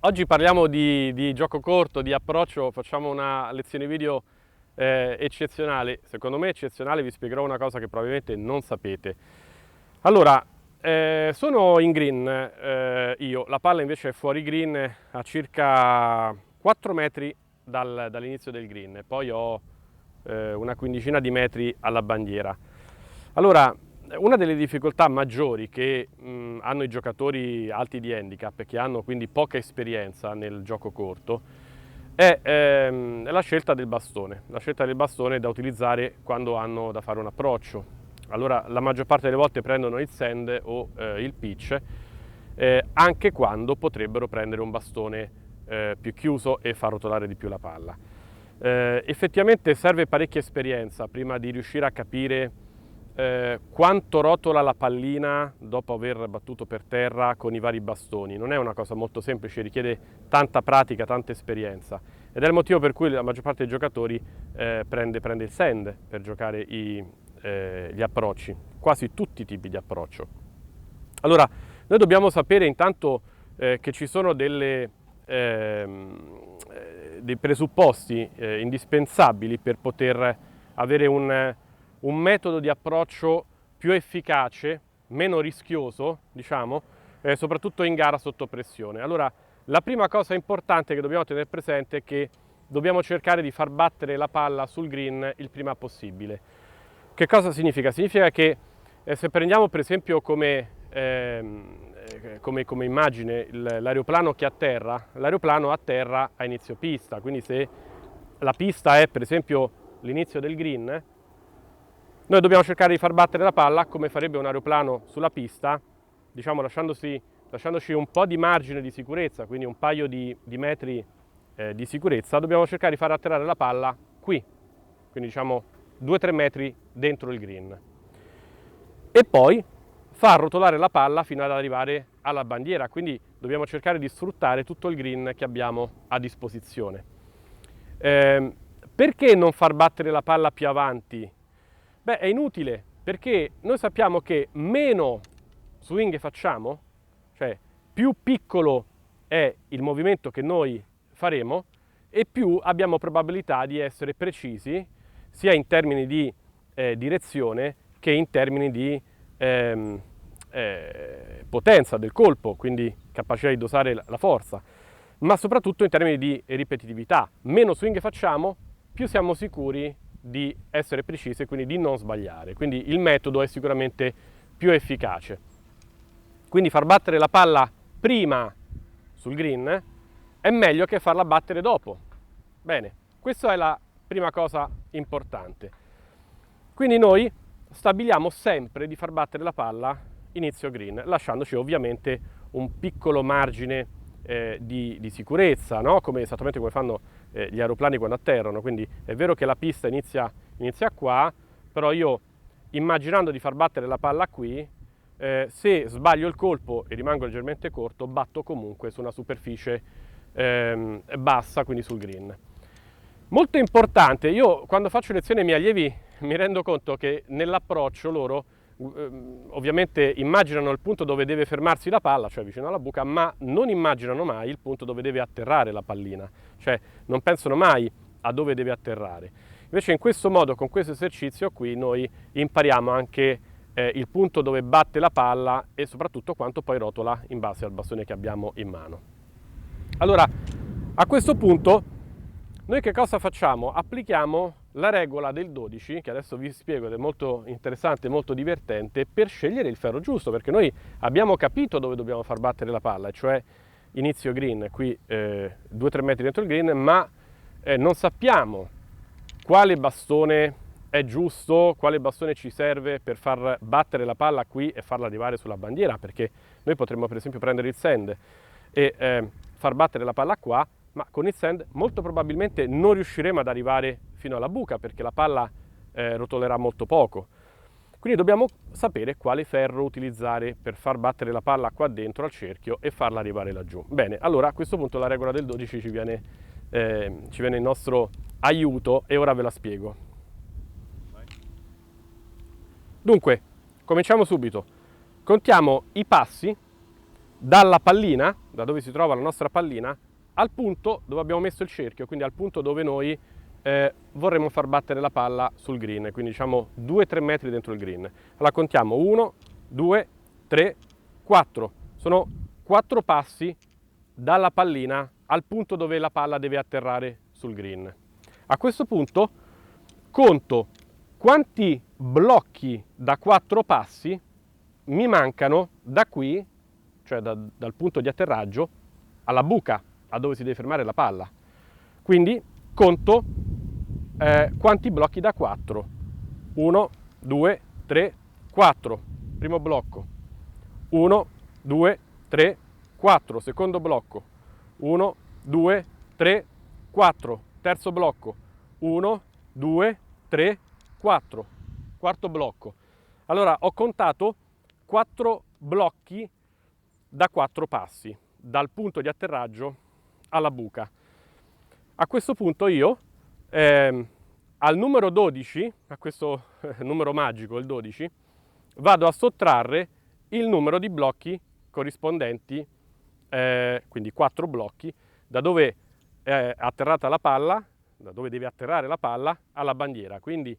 Oggi parliamo di gioco corto, di approccio, facciamo una lezione video eccezionale, secondo me eccezionale, vi spiegherò una cosa che probabilmente non sapete. Allora, sono in green io, la palla invece è fuori green a circa 4 metri dall'inizio del green, poi ho una quindicina di metri alla bandiera. Allora, una delle difficoltà maggiori che hanno i giocatori alti di handicap e che hanno quindi poca esperienza nel gioco corto è la scelta del bastone da utilizzare quando hanno da fare un approccio. Allora, la maggior parte delle volte prendono il sand o il pitch, anche quando potrebbero prendere un bastone più chiuso e far rotolare di più la palla. Effettivamente serve parecchia esperienza prima di riuscire a capire quanto rotola la pallina dopo aver battuto per terra con i vari bastoni. Non è una cosa molto semplice, richiede tanta pratica, tanta esperienza ed è il motivo per cui la maggior parte dei giocatori prende il sand per giocare gli approcci, quasi tutti i tipi di approccio. Allora, noi dobbiamo sapere intanto che ci sono dei presupposti indispensabili per poter avere un metodo di approccio più efficace, meno rischioso, diciamo, soprattutto in gara sotto pressione. Allora, la prima cosa importante che dobbiamo tenere presente è che dobbiamo cercare di far battere la palla sul green il prima possibile. Che cosa significa? Significa che se prendiamo per esempio come immagine l'aeroplano che atterra, l'aeroplano atterra a inizio pista, quindi se la pista è per esempio l'inizio del green, noi dobbiamo cercare di far battere la palla come farebbe un aeroplano sulla pista, diciamo lasciandoci un po' di margine di sicurezza, quindi un paio di metri di sicurezza, dobbiamo cercare di far atterrare la palla qui, quindi diciamo 2-3 metri dentro il green. E poi far rotolare la palla fino ad arrivare alla bandiera, quindi dobbiamo cercare di sfruttare tutto il green che abbiamo a disposizione. Perché non far battere la palla più avanti? Beh, è inutile, perché noi sappiamo che meno swing facciamo, cioè più piccolo è il movimento che noi faremo e più abbiamo probabilità di essere precisi sia in termini di direzione che in termini di potenza del colpo, quindi capacità di dosare la forza, ma soprattutto in termini di ripetitività. Meno swing facciamo, più siamo sicuri di essere precisi e quindi di non sbagliare. Quindi il metodo è sicuramente più efficace. Quindi far battere la palla prima sul green è meglio che farla battere dopo. Bene, questa è la prima cosa importante. Quindi noi stabiliamo sempre di far battere la palla inizio green, lasciandoci ovviamente un piccolo margine di sicurezza, no? Esattamente come fanno gli aeroplani quando atterrano. Quindi è vero che la pista inizia qua, però io, immaginando di far battere la palla qui, se sbaglio il colpo e rimango leggermente corto, batto comunque su una superficie bassa, quindi sul green. Molto importante, io quando faccio lezioni ai miei allievi mi rendo conto che nell'approccio loro ovviamente immaginano il punto dove deve fermarsi la palla, cioè vicino alla buca, ma non immaginano mai il punto dove deve atterrare la pallina, cioè non pensano mai a dove deve atterrare. Invece in questo modo, con questo esercizio qui, noi impariamo anche il punto dove batte la palla e soprattutto quanto poi rotola in base al bastone che abbiamo in mano. Allora, a questo punto noi che cosa facciamo? Applichiamo la regola del 12, che adesso vi spiego ed è molto interessante, molto divertente, per scegliere il ferro giusto, perché noi abbiamo capito dove dobbiamo far battere la palla, cioè inizio green, qui 2-3 metri dentro il green, ma non sappiamo quale bastone è giusto, quale bastone ci serve per far battere la palla qui e farla arrivare sulla bandiera, perché noi potremmo per esempio prendere il sand e far battere la palla qua, ma con il sand molto probabilmente non riusciremo ad arrivare fino alla buca perché la palla rotolerà molto poco. Quindi dobbiamo sapere quale ferro utilizzare per far battere la palla qua dentro al cerchio e farla arrivare laggiù. Bene, allora a questo punto la regola del 12 ci viene in nostro aiuto e ora ve la spiego. Dunque, cominciamo subito. Contiamo i passi dalla pallina, da dove si trova la nostra pallina, al punto dove abbiamo messo il cerchio, quindi al punto dove noi vorremmo far battere la palla sul green, quindi diciamo 2-3 metri dentro il green. Allora contiamo 1, 2, 3, 4. Sono 4 passi dalla pallina al punto dove la palla deve atterrare sul green. A questo punto conto quanti blocchi da 4 passi mi mancano da qui, cioè dal punto di atterraggio, alla buca, a dove si deve fermare la palla. Quindi conto quanti blocchi da 4. 1, 2, 3, 4. Primo blocco. 1, 2, 3, 4. Secondo blocco. 1, 2, 3, 4. Terzo blocco. 1, 2, 3, 4. Quarto blocco. Allora ho contato 4 blocchi da 4 passi, dal punto di atterraggio alla buca. A questo punto io al numero 12, a questo numero magico, il 12, vado a sottrarre il numero di blocchi corrispondenti, quindi 4 blocchi, da dove è atterrata la palla, da dove deve atterrare la palla, alla bandiera. Quindi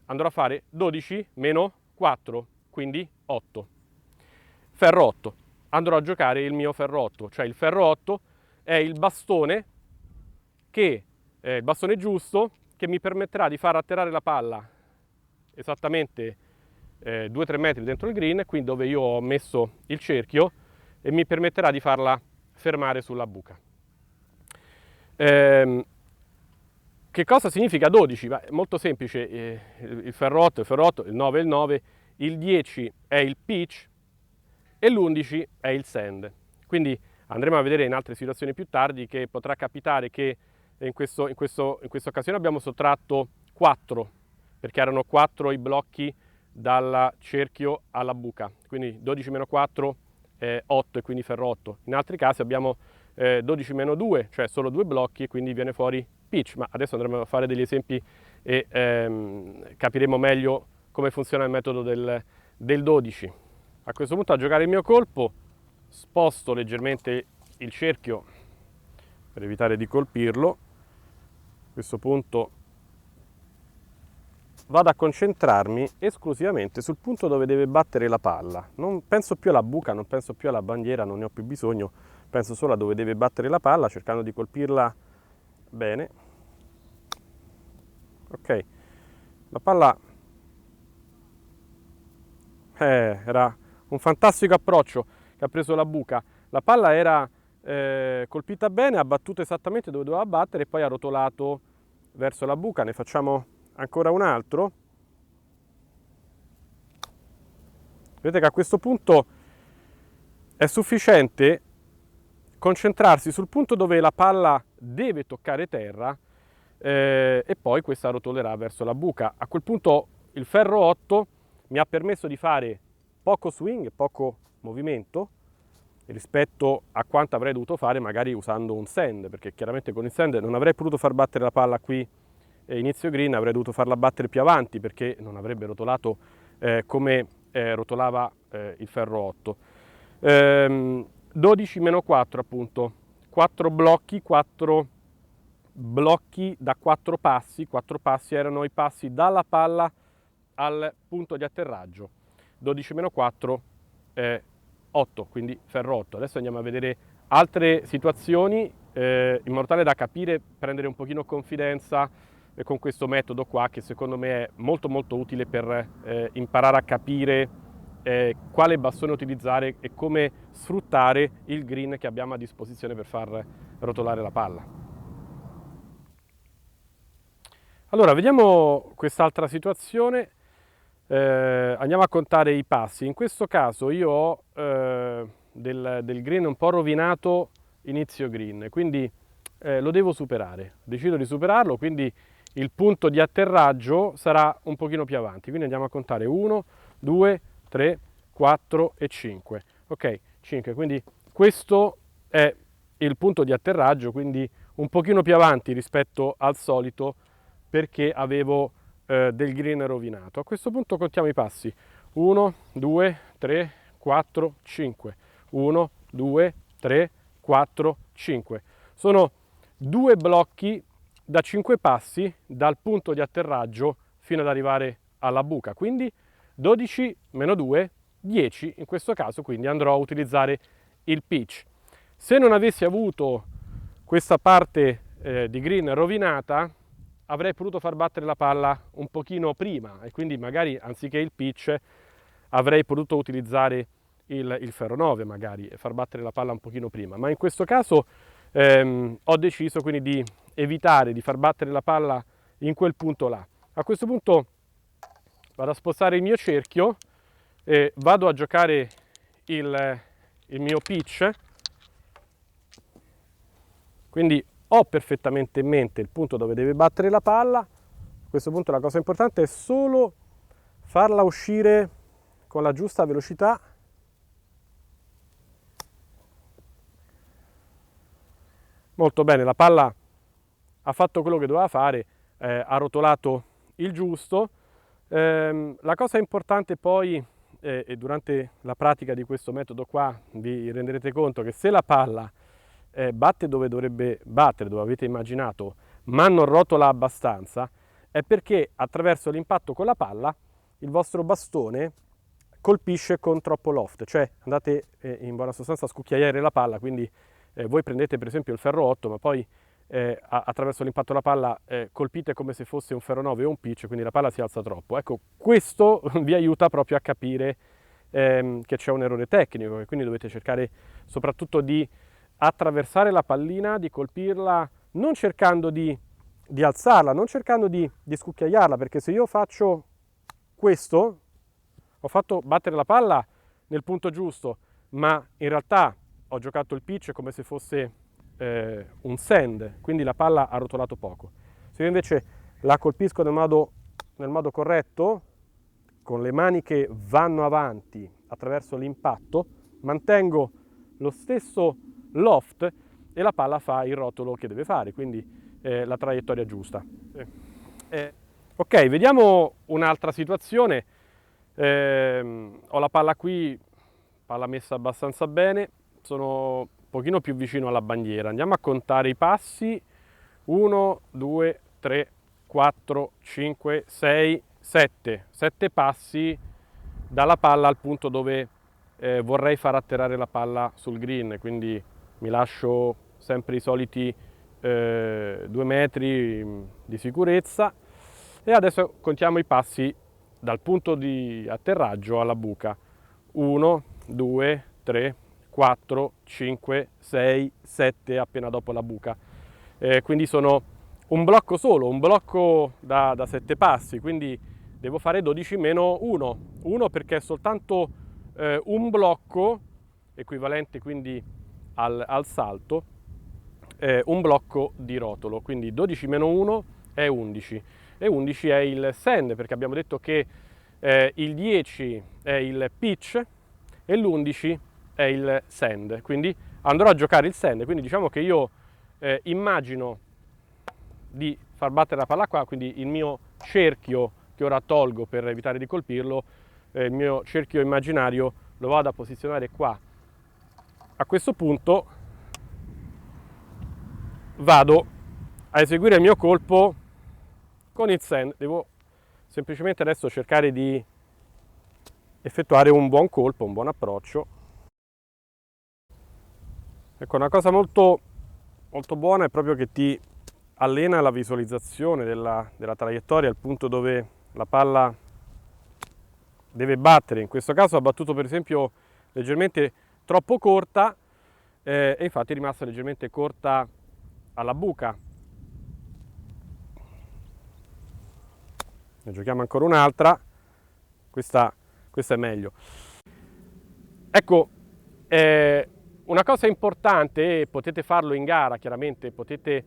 andrò a fare 12 meno 4, quindi 8. Ferro 8. Andrò a giocare il mio ferro 8, cioè il ferro 8 è il bastone il bastone giusto che mi permetterà di far atterrare la palla esattamente 2-3 metri dentro il green, qui dove io ho messo il cerchio, e mi permetterà di farla fermare sulla buca. Che cosa significa 12? Beh, molto semplice, il ferro 8 è il ferro 8, il 9 è il 9, il 10 è il pitch e l'11 è il sand. Quindi andremo a vedere in altre situazioni più tardi che potrà capitare che in questa occasione abbiamo sottratto 4, perché erano 4 i blocchi dal cerchio alla buca, quindi 12 meno 4 è 8 e quindi ferro 8. In altri casi abbiamo 12 meno 2, cioè solo 2 blocchi e quindi viene fuori pitch, ma adesso andremo a fare degli esempi e capiremo meglio come funziona il metodo del 12. A questo punto, a giocare il mio colpo, sposto leggermente il cerchio per evitare di colpirlo. A questo punto vado a concentrarmi esclusivamente sul punto dove deve battere la palla. Non penso più alla buca, non penso più alla bandiera, non ne ho più bisogno, penso solo a dove deve battere la palla, cercando di colpirla bene. Ok, la palla era un fantastico approccio che ha preso la buca. La palla era colpita bene, ha battuto esattamente dove doveva battere e poi ha rotolato verso la buca. Ne facciamo ancora un altro. Vedete che a questo punto è sufficiente concentrarsi sul punto dove la palla deve toccare terra e poi questa rotolerà verso la buca. A quel punto il ferro 8 mi ha permesso di fare poco swing, poco movimento rispetto a quanto avrei dovuto fare magari usando un sand, perché chiaramente con il sand non avrei potuto far battere la palla qui inizio green, avrei dovuto farla battere più avanti perché non avrebbe rotolato come rotolava il ferro 8. 12 meno 4 appunto, 4 blocchi da 4 passi. 4 passi erano i passi dalla palla al punto di atterraggio. 12 meno 4 è 8, quindi ferro 8. Adesso andiamo a vedere altre situazioni in modo tale da capire, prendere un pochino confidenza con questo metodo qua, che secondo me è molto molto utile per imparare a capire quale bastone utilizzare e come sfruttare il green che abbiamo a disposizione per far rotolare la palla. Allora, vediamo quest'altra situazione. Andiamo a contare i passi. In questo caso io ho del green un po' rovinato inizio green, quindi lo devo superare. Decido di superarlo, quindi il punto di atterraggio sarà un pochino più avanti. Quindi andiamo a contare 1, 2, 3, 4 e 5. Ok, 5. Quindi questo è il punto di atterraggio, quindi un pochino più avanti rispetto al solito perché avevo del green rovinato. A questo punto contiamo i passi. 1, 2, 3, 4, 5. 1, 2, 3, 4, 5. Sono 2 blocchi da 5 passi dal punto di atterraggio fino ad arrivare alla buca, quindi 12 meno 2, 10 in questo caso, quindi andrò a utilizzare il pitch. Se non avessi avuto questa parte di green rovinata, avrei potuto far battere la palla un pochino prima e quindi magari anziché il pitch avrei potuto utilizzare il ferro 9 magari e far battere la palla un pochino prima, ma in questo caso ho deciso quindi di evitare di far battere la palla in quel punto là. A questo punto vado a spostare il mio cerchio e vado a giocare il mio pitch, quindi ho perfettamente in mente il punto dove deve battere la palla. A questo punto la cosa importante è solo farla uscire con la giusta velocità. Molto bene, la palla ha fatto quello che doveva fare, ha rotolato il giusto. La cosa importante poi, e durante la pratica di questo metodo qua vi renderete conto che se la palla batte dove dovrebbe battere, dove avete immaginato, ma non rotola abbastanza, è perché attraverso l'impatto con la palla il vostro bastone colpisce con troppo loft, cioè andate in buona sostanza a scucchiaiare la palla, quindi voi prendete per esempio il ferro 8, ma poi attraverso l'impatto della palla colpite come se fosse un ferro 9 o un pitch, quindi la palla si alza troppo. Ecco, questo vi aiuta proprio a capire che c'è un errore tecnico e quindi dovete cercare soprattutto di attraversare la pallina, di colpirla non cercando di alzarla, non cercando di scucchiaiarla, perché se io faccio questo, ho fatto battere la palla nel punto giusto, ma in realtà ho giocato il pitch come se fosse un sand, quindi la palla ha rotolato poco. Se io invece la colpisco nel modo corretto, con le mani che vanno avanti attraverso l'impatto, mantengo lo stesso loft e la palla fa il rotolo che deve fare, quindi la traiettoria giusta. Ok, vediamo un'altra situazione. Ho la palla qui, palla messa abbastanza bene, sono un pochino più vicino alla bandiera. Andiamo a contare i passi. 1, 2, 3, 4, 5, 6, 7. 7 passi dalla palla al punto dove vorrei far atterrare la palla sul green, quindi mi lascio sempre i soliti 2 metri di sicurezza e adesso contiamo i passi dal punto di atterraggio alla buca. 1, 2, 3, 4, 5, 6, 7 appena dopo la buca. Quindi sono un blocco solo, un blocco da 7 passi, quindi devo fare 12 meno 1. 1 perché è soltanto un blocco, equivalente quindi al salto, un blocco di rotolo, quindi 12 meno 1 è 11 e 11 è il sand, perché abbiamo detto che il 10 è il pitch e l'11 è il sand, quindi andrò a giocare il sand, quindi diciamo che io immagino di far battere la palla qua, quindi il mio cerchio che ora tolgo per evitare di colpirlo, il mio cerchio immaginario lo vado a posizionare qua. A questo punto vado a eseguire il mio colpo con il sand. Devo semplicemente adesso cercare di effettuare un buon colpo, un buon approccio. Ecco, una cosa molto buona è proprio che ti allena la visualizzazione della traiettoria al punto dove la palla deve battere. In questo caso ha battuto per esempio leggermente troppo corta e infatti è rimasta leggermente corta alla buca. Ne giochiamo ancora un'altra, questa è meglio. Ecco, una cosa importante, e potete farlo in gara chiaramente, potete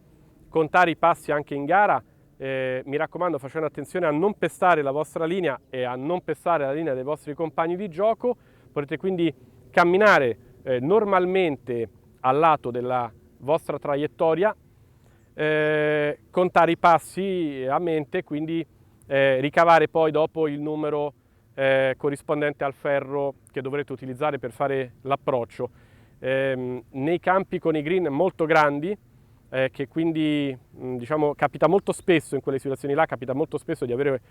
contare i passi anche in gara, mi raccomando facendo attenzione a non pestare la vostra linea e a non pestare la linea dei vostri compagni di gioco. Potete quindi camminare normalmente al lato della vostra traiettoria, contare i passi a mente, quindi ricavare poi dopo il numero corrispondente al ferro che dovrete utilizzare per fare l'approccio. Nei campi con i green molto grandi, che quindi diciamo capita molto spesso in quelle situazioni là, capita molto spesso di avere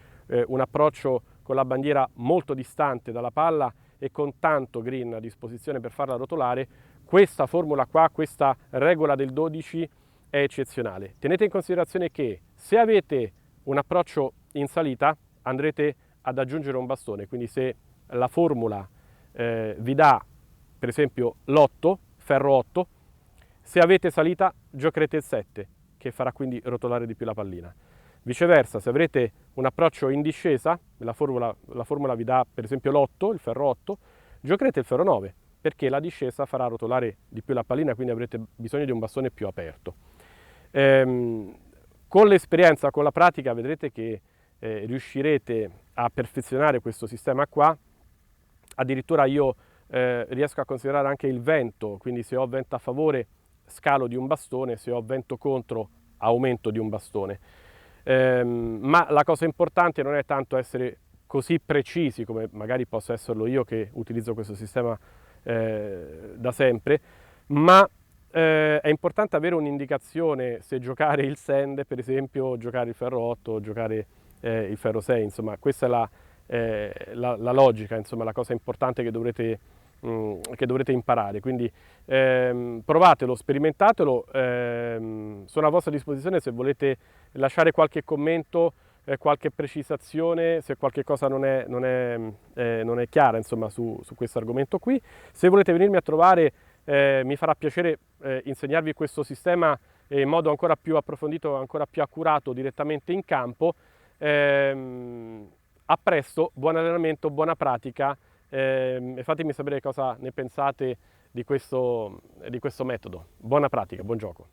un approccio con la bandiera molto distante dalla palla e con tanto green a disposizione per farla rotolare. Questa formula qua, questa regola del 12 è eccezionale. Tenete in considerazione che se avete un approccio in salita andrete ad aggiungere un bastone, quindi se la formula vi dà per esempio l'8, ferro 8, se avete salita giocherete il 7, che farà quindi rotolare di più la pallina. Viceversa, se avrete un approccio in discesa, la formula vi dà per esempio l'8, il ferro 8, giocherete il ferro 9, perché la discesa farà rotolare di più la pallina, quindi avrete bisogno di un bastone più aperto. Con l'esperienza, con la pratica, vedrete che riuscirete a perfezionare questo sistema qua. Addirittura io riesco a considerare anche il vento, quindi se ho vento a favore scalo di un bastone, se ho vento contro aumento di un bastone. Ma la cosa importante non è tanto essere così precisi come magari posso esserlo io che utilizzo questo sistema da sempre, ma è importante avere un'indicazione se giocare il sand, per esempio, giocare il ferro 8 o giocare il ferro 6, insomma questa è la logica, insomma la cosa importante che dovrete imparare, quindi provatelo, sperimentatelo, sono a vostra disposizione se volete lasciare qualche commento, qualche precisazione, se qualche cosa non è chiara insomma, su questo argomento qui. Se volete venirmi a trovare mi farà piacere insegnarvi questo sistema in modo ancora più approfondito, ancora più accurato direttamente in campo. A presto, buon allenamento, buona pratica e fatemi sapere cosa ne pensate di questo metodo. Buona pratica, buon gioco.